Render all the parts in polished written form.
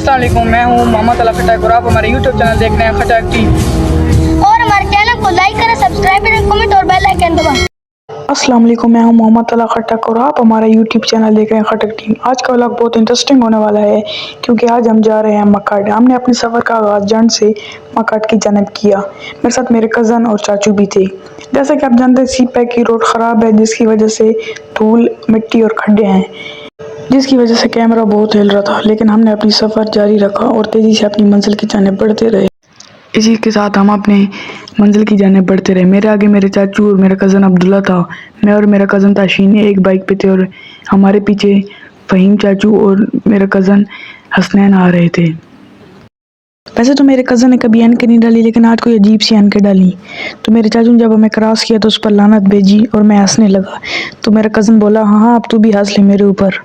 अस्सलाम वालेकुम, मैं हूँ मोहम्मद अला खटक और आप हमारे YouTube चैनल देख रहे हैं खटक टीवी। और हमारे चैनल को लाइक करें, सब्सक्राइब करें, कमेंट और बेल आइकन दबाएं। अस्सलाम वालेकुम, मैं हूं मोहम्मद अला खटक और आप हमारा यूट्यूब चैनल देख रहे हैं खटक टीम। आज का व्लॉग बहुत इंटरेस्टिंग होने वाला है क्योंकि आज हम जा रहे हैं मकाट। हमने अपने सफ़र का आगाज़ जंड से मकाट की जानब किया। मेरे साथ मेरे कज़न और चाचू भी थे। जैसा कि आप जानते हैं, सी पैक की रोड ख़राब है जिसकी वजह से धूल, मिट्टी और खड्डे हैं, जिसकी वजह से कैमरा बहुत हिल रहा था, लेकिन हमने अपनी सफ़र जारी रखा और तेज़ी से अपनी मंजिल की जानिब बढ़ते रहे। इसी के साथ हम अपने मंजिल की जानिब बढ़ते रहे। मेरे आगे मेरे चाचू और मेरा कज़न अब्दुल्ला था। मैं और मेरा कज़न ताशीन एक बाइक पे थे और हमारे पीछे फ़हीम चाचू और मेरा कज़न हसनैन आ रहे थे। वैसे तो मेरे कज़न ने कभी एन के नहीं डाली, लेकिन आज कोई अजीब सी एन के डाली। तो मेरे चाचू ने जब हमें क्रॉस किया तो उस पर लानत भेजी और मैं हंसने लगा। तो मेरा कज़न बोला, हाँ हाँ, अब तू भी हंस ले मेरे ऊपर।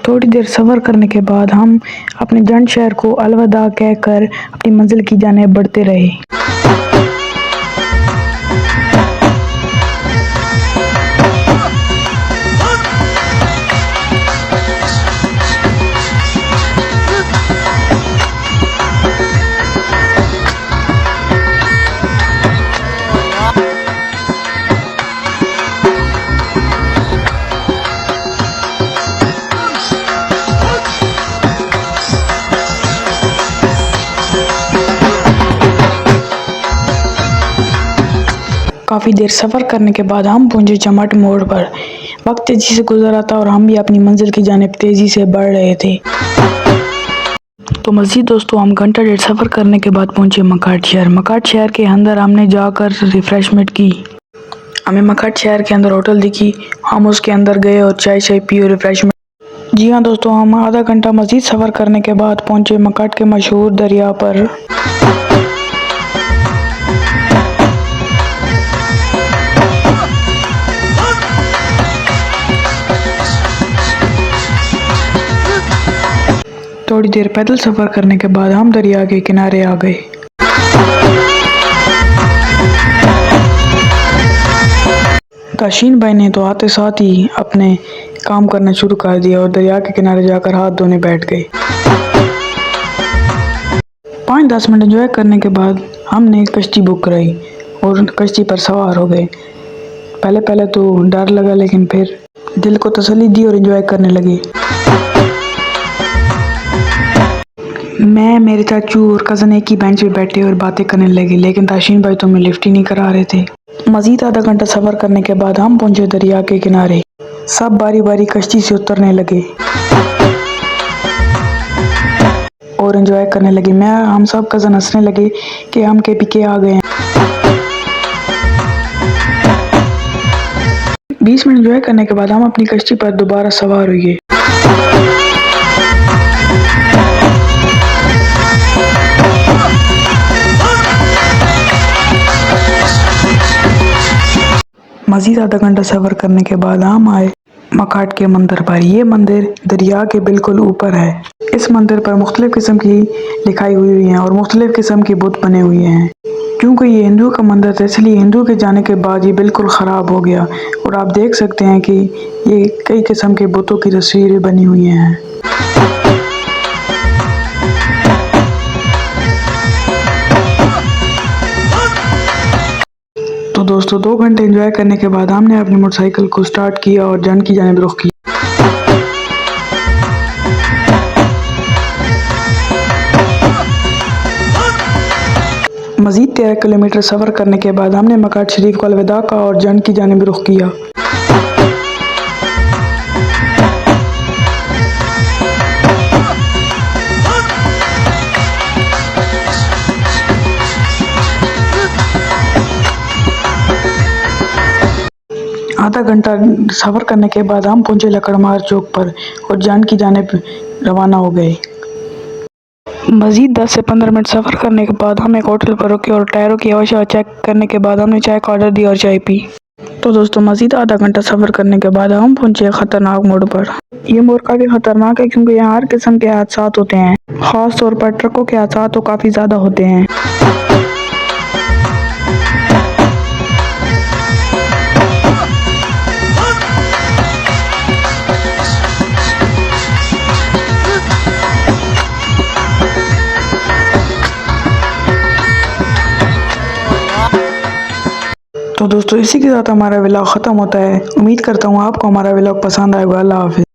थोड़ी देर सफ़र करने के बाद हम अपने जंड शहर को अलविदा कहकर अपनी मंजिल की जानिब बढ़ते रहे। काफ़ी देर सफ़र करने के बाद हम पहुंचे चमट मोड़ पर। वक्त तेज़ी से गुजर रहा था और हम भी अपनी मंजिल की जानिब तेज़ी से बढ़ रहे थे। तो मज़ीद दोस्तों, हम घंटा डेढ़ सफ़र करने के बाद पहुंचे मकाट शहर। मकाट शहर के अंदर हमने जाकर रिफ़्रेशमेंट की। हमें मकाट शहर के अंदर होटल दिखी, हम उसके अंदर गए और चाय शाय पी और रिफ़्रेशमेंट। जी हाँ दोस्तों, हम आधा घंटा मज़ीद सफ़र करने के बाद पहुँचे मकाट के मशहूर दरिया पर। थोड़ी देर पैदल सफ़र करने के बाद हम दरिया के किनारे आ गए। ताशीन भाई ने तो आते साथ ही अपने काम करना शुरू कर दिया और दरिया के किनारे जाकर हाथ धोने बैठ गए। 5-10 मिनट एंजॉय करने के बाद हमने कश्ती बुक कराई और कश्ती पर सवार हो गए। पहले पहले तो डर लगा, लेकिन फिर दिल को तसल्ली दी और एंजॉय करने लगे। मैं, मेरे चाचू और कज़न एक ही बेंच पे बैठे और बातें करने लगे, लेकिन ताशीन भाई तो हमें लिफ्ट ही नहीं करा रहे थे। मज़ीद आधा घंटा सफ़र करने के बाद हम पहुंचे दरिया के किनारे। सब बारी बारी कश्ती से उतरने लगे और एंजॉय करने लगे। हम सब कज़न हंसने लगे कि हम के पीके आ गए हैं। 20 मिनट एंजॉय करने के बाद हम अपनी कश्ती पर दोबारा सवार हुए। मज़ीद आधा घंटा सफ़र करने के बाद हम आए मकाट के मंदिर पर। यह मंदिर दरिया के बिल्कुल ऊपर है। इस मंदिर पर मुख्तलिफ़ किस्म की लिखाई हुई है और मुख्तलिफ़ किस्म के बुत बने हुए हैं। क्योंकि ये हिंदू का मंदिर था, इसलिए हिंदू के जाने के बाद ये बिल्कुल ख़राब हो गया और आप देख सकते हैं कि ये कई किस्म के बुतों की तस्वीरें बनी हुई हैं। तो दोस्तों, 2 घंटे एंजॉय करने के बाद हमने अपनी मोटरसाइकिल को स्टार्ट किया और जंड की जानिब रुख किया। मज़ीद 13 किलोमीटर सफ़र करने के बाद हमने मकाट शरीफ को अलविदा कहा और जंड की जानिब रुख किया। आधा घंटा सफ़र करने के बाद हम पहुंचे लकड़मार चौक पर और जंड की जानिब रवाना हो गए। मज़ीद 10 से 15 मिनट सफ़र करने के बाद हम एक होटल पर रुके और टायरों की हवा चेक करने के बाद हमने चाय का ऑर्डर दिया और चाय पी। तो दोस्तों मज़ीद आधा घंटा सफ़र करने के बाद हम पहुंचे ख़तरनाक मोड़ पर। ये मोड़ काफ़ी ख़तरनाक है क्योंकि यहाँ हर किस्म के हादसा होते हैं, ख़ास तौर पर ट्रकों के हादसा तो काफ़ी ज़्यादा होते हैं। तो दोस्तों इसी के साथ हमारा व्लॉग ख़त्म होता है। उम्मीद करता हूँ आपको हमारा व्लॉग पसंद आएगा। अल्लाह हाफ़िज़।